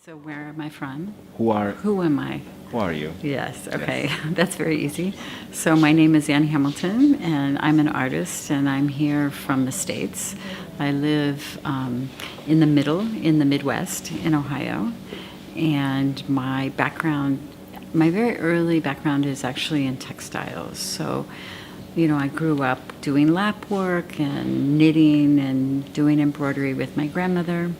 So where am I from? Who are Who am I? who are you? Yes, okay. That's very easy. So my name is Ann Hamilton, and I'm an artist, and I'm here from the States. I live in the middle, in the Midwest, in Ohio. And my background, my very early background is actually in textiles. So, you know, I grew up doing lap work and knitting and doing embroidery with my grandmother,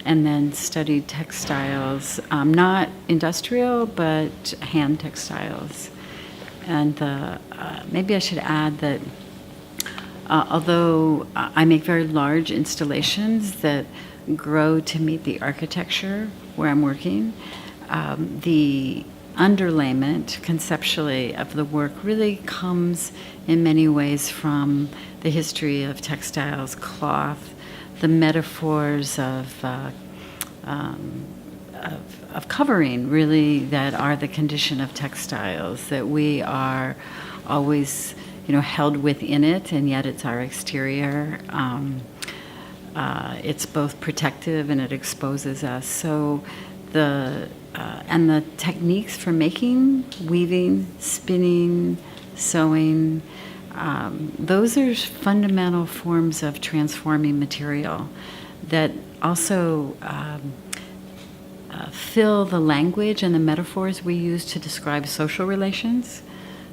and then studied textiles, not industrial, but hand textiles. And maybe I should add that although I make very large installations that grow to meet the architecture where I'm working, the underlayment conceptually of the work really comes in many ways from the history of textiles, cloth, the metaphors of covering, really, that are the condition of textiles, that we are always, you know, held within it, and yet it's our exterior. It's both protective and it exposes us. So and the techniques for making, weaving, spinning, sewing, those are fundamental forms of transforming material that also fill the language and the metaphors we use to describe social relations.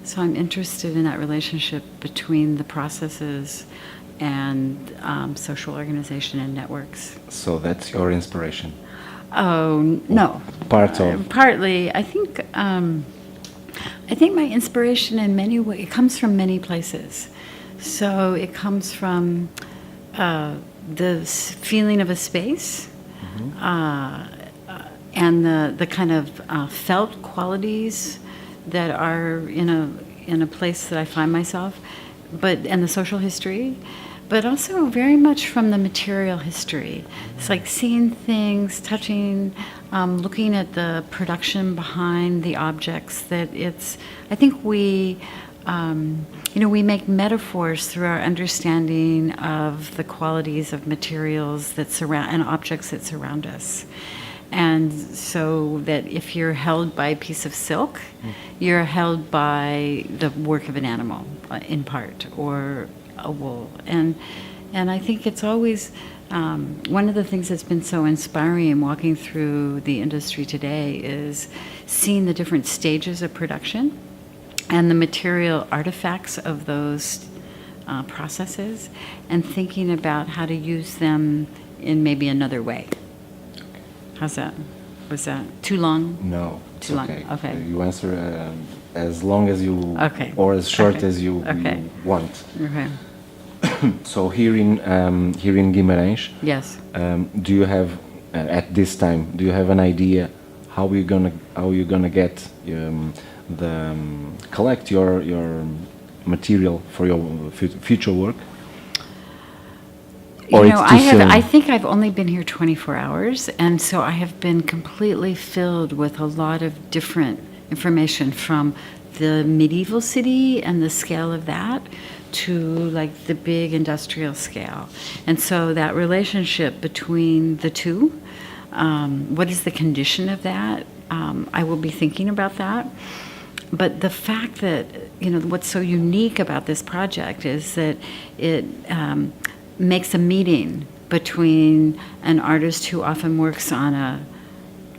So I'm interested in that relationship between the processes and social organization and networks. So that's your inspiration. Oh no. Partly, I think my inspiration in many ways, it comes from many places. So it comes from the feeling of a space, and the kind of felt qualities that are in a place that I find myself, and the social history, but also very much from the material history. It's like seeing things, touching, looking at the production behind the objects. I think we make metaphors through our understanding of the qualities of materials that surround and objects that surround us. And so that if you're held by a piece of silk, you're held by the work of an animal, in part, or a wool. And I think it's always one of the things that's been so inspiring walking through the industry today is seeing the different stages of production and the material artifacts of those processes, and thinking about how to use them in maybe another way. How's that? Was that too long? No. Too long. Okay. You answer as long as you, or as short as you want. Okay. So here in Guimarães, Yes. Do you have at this time? Do you have an idea how you're gonna get collect your material for your future work? Or I think I've only been here 24 hours, and so I have been completely filled with a lot of different information, from the medieval city and the scale of that to like the big industrial scale. And so that relationship between the two, what is the condition of that? I will be thinking about that. But the fact that, what's so unique about this project is that it makes a meeting between an artist who often works on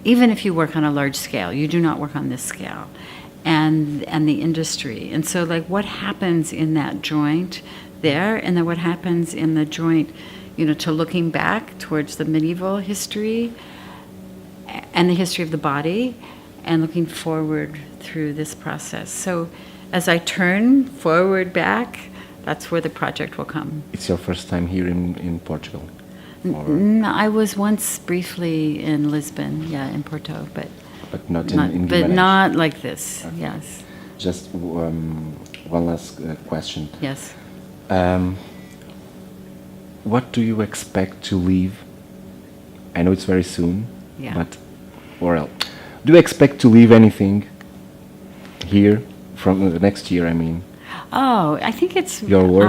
even if you work on a large scale, you do not work on this scale, and the industry. And so like what happens in that joint there, and then what happens in the joint, to looking back towards the medieval history and the history of the body, and looking forward through this process. So as I turn forward back, that's where the project will come. It's your first time here in Portugal? I was once briefly in Lisbon, in Porto, but not in Guimarães. But not like this. Okay. Yes. Just one last question. Yes. What do you expect to leave? I know it's very soon, but do you expect to leave anything here from the next year? I mean. Oh, I think it's your work.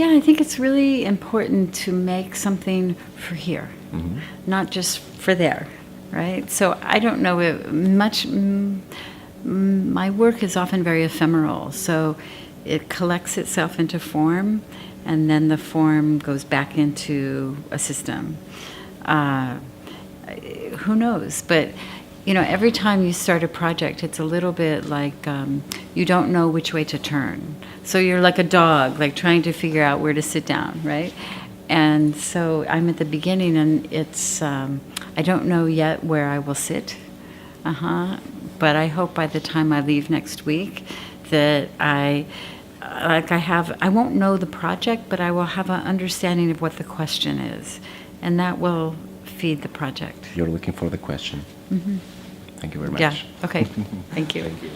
I think it's really important to make something for here, not just for there. right? So I don't know my work is often very ephemeral, so it collects itself into form, and then the form goes back into a system. Who knows? But every time you start a project, it's a little bit like you don't know which way to turn. So you're like a dog, like trying to figure out where to sit down, right? And so I'm at the beginning, and it's I don't know yet where I will sit. But I hope by the time I leave next week that I won't know the project, but I will have an understanding of what the question is, and that will feed the project. You're looking for the question. Mm-hmm. Thank you very much. Yeah. Okay. Thank you. Thank you.